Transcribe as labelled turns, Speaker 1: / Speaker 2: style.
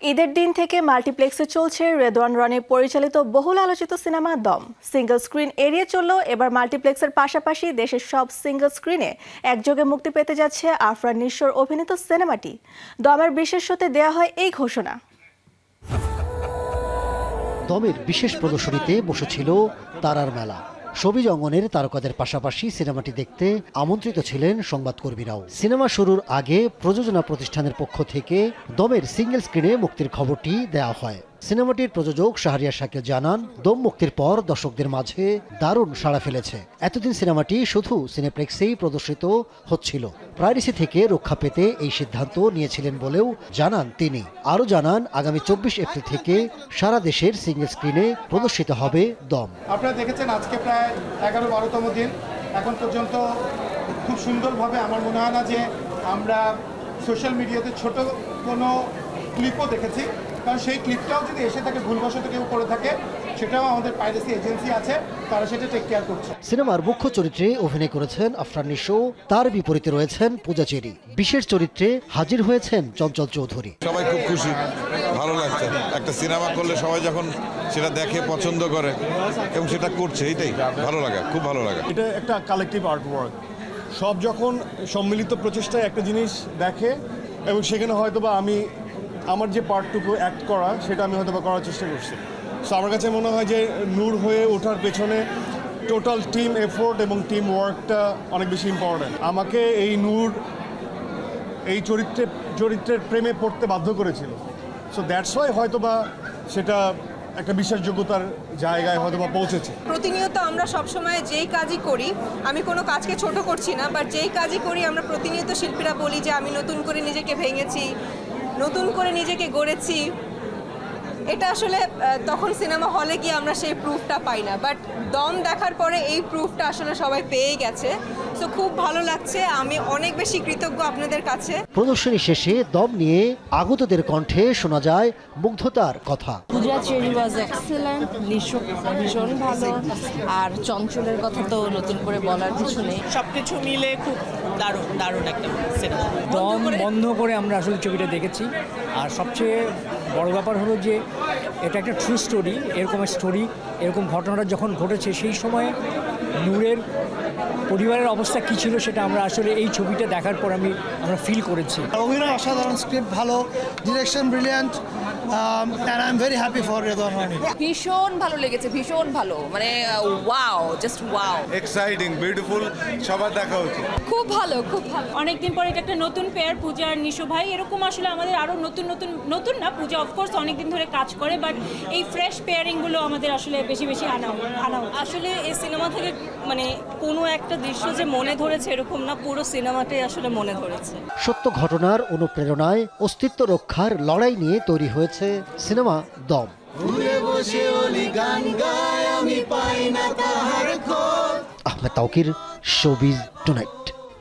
Speaker 1: ঈদের দিন থেকে মাল্টিপ্লেক্সে চলছে রেদওয়ান রনি পরিচালিত বহুল আলোচিত সিনেমা দম। সিঙ্গল স্ক্রিন এড়িয়ে চললেও এবার মাল্টিপ্লেক্সের পাশাপাশি দেশের সব সিঙ্গল স্ক্রিনে একযোগে মুক্তি পেতে যাচ্ছে আফরান নিশোর অভিনীত সিনেমাটি। দমের বিশেষ শোতে দেয়া হয় এই ঘোষণা।
Speaker 2: দমের বিশেষ প্রদর্শনীতে বসেছিল তারার মেলা। ছবি অঙ্গনের তারকাদের পাশাপাশি সিনেমাটি দেখতে আমন্ত্রিত ছিলেন সংবাদকর্মীরাও। সিনেমা শুরুর আগে প্রযোজনা প্রতিষ্ঠানের পক্ষ থেকে দমের সিঙ্গেল স্ক্রিনে মুক্তির খবরটি দেওয়া হয়। সিনেমাটির প্রযোজক শাহরিয়ার শাকিল জানান, দম মুক্তির পর দর্শকদের মাঝে দারুণ সাড়া ফেলেছে। এতদিন সিনেমাটি শুধু সিনেপ্লেক্সেই প্রদর্শিত হচ্ছিল। প্রাইভেসি থেকে রক্ষা পেতে এই সিদ্ধান্ত নিয়েছিলেন বলেও জানান তিনি। আরও জানান, আগামী 24 এপ্রিল থেকে সারা দেশের সিঙ্গেল স্ক্রিনে প্রদর্শিত হবে দম।
Speaker 3: আপনারা দেখেছেন আজকে প্রায় 11-12তম দিন। এখন পর্যন্ত খুব সুন্দরভাবে আমার মনে হয় না যে আমরা সোশ্যাল মিডিয়াতে ছোট কোনো ক্লিপও দেখেছি, কারণ সেই ক্লিপটাও যদি এসে থাকে ভুলবশত কেউ করে থাকে, সেটাও আমাদের পাইরেসি এজেন্সি আছে, তারা সেটা টেক কেয়ার করছে।
Speaker 2: সিনেমার মুখ্য চরিত্রে অভিনয় করেছেন আফরান নিশো, তার বিপরীতে রয়েছেন পূজা চেরি। বিশেষ চরিত্রে হাজির হয়েছেন চঞ্চল চৌধুরী।
Speaker 4: সবাই খুব খুশি, ভালো লাগছে। একটা সিনেমা করলে সবাই যখন সেটা দেখে পছন্দ করে এবং সেটা করছে, এইটাই ভালো লাগা, খুব ভালো লাগা।
Speaker 5: এটা একটা কালেকটিভ আর্ট ওয়ার্ক। সব যখন সম্মিলিত প্রচেষ্টায় একটা জিনিস দেখে এবং সেখানে হয়তোবা আমি আমার যে পার্টটুকু অ্যাক্ট করা সেটা আমি হয়তোবা করার চেষ্টা করছি। সো আমার কাছে মনে হয় যে নূর হয়ে ওঠার পেছনে টোটাল টিম এফোর্ট এবং টিম ওয়ার্কটা অনেক বেশি ইম্পর্ট্যান্ট। আমাকে এই নূর এই চরিত্রের প্রেমে পড়তে বাধ্য করেছিল। সো দ্যাটস ওয়াই হয়তোবা সেটা একটা বিশ্বাসযোগ্যতার জায়গায় হয়তোবা পৌঁছেছে।
Speaker 6: প্রতিনিয়ত আমরা সবসময় যেই কাজই করি, আমি কোনো কাজকে ছোট করছি না, বাট যেই কাজই করি আমরা প্রতিনিয়ত শিল্পীরা বলি যে আমি নতুন করে নিজেকে ভেঙেছি, নতুন করে নিজেকে গড়েছি। এটা আসলে তখন সিনেমা হলে গিয়ে আমরা সেই প্রুফটা পাই না, বাট দম দেখার পরে এই প্রুফটা আসলে সবাই পেয়ে গেছে। তো খুব ভালো লাগছে, আমি অনেক বেশি কৃতজ্ঞ আপনাদের কাছে।
Speaker 2: প্রদর্শনী শেষে দম নিয়ে আগতদের কণ্ঠে শোনা যায় মুগ্ধতার কথা।
Speaker 7: পূজা চেরি ওয়াজ এক্সেলেন্ট, নিশো ভীষণ ভালো, আর চঞ্চলের কথা তো নতুন করে বলার কিছু নেই।
Speaker 8: সবকিছু মিলে খুব দারুণ একটা সিনেমা।
Speaker 9: দম বন্ধ করে আমরা আসলে ছবিটা দেখেছি। আর সবচেয়ে বড় ব্যাপার হলো যে এটা একটা ট্রু স্টোরি। এরকম ঘটনাটা যখন ঘটেছে সেই সময় নূরের পরিবারের অবস্থা কী ছিল সেটা আমরা আসলে এই ছবিটা দেখার পর আমরা ফিল করেছি।
Speaker 10: অভিনয় অসাধারণ, স্ক্রিপ্ট ভালো, direction brilliant, and I am very happy for Redoan Rony.
Speaker 7: ভীষণ ভালো লেগেছে, ভীষণ ভালো, মানে wow, just wow,
Speaker 4: exciting, beautiful, সবার দেখা উচিত।
Speaker 7: খুব ভালো, খুব ভালো।
Speaker 11: অনেকদিন পরে এটা একটা নতুন পেয়ার, পূজা আর নিশো ভাই। এরকম আসলে আমাদের আরও নতুন না, পূজা অফকোর্স অনেকদিন ধরে কাজ করে, বাট এই ফ্রেশ পেয়ারিংগুলো আমাদের আসলে বেশি আনা
Speaker 8: আসলে এই সিনেমা থেকে মানে কোনো একটা দৃশ্য যে মনে ধরেছে এরকম না, পুরো সিনেমাটাই আসলে মনে ধরেছে।
Speaker 2: সত্য ঘটনার অনুপ্রেরণায় অস্তিত্ব রক্ষার লড়াই নিয়ে তৈরি হয়েছে সিনেমা দম। Ahmed Tauquir, showbiz tonight.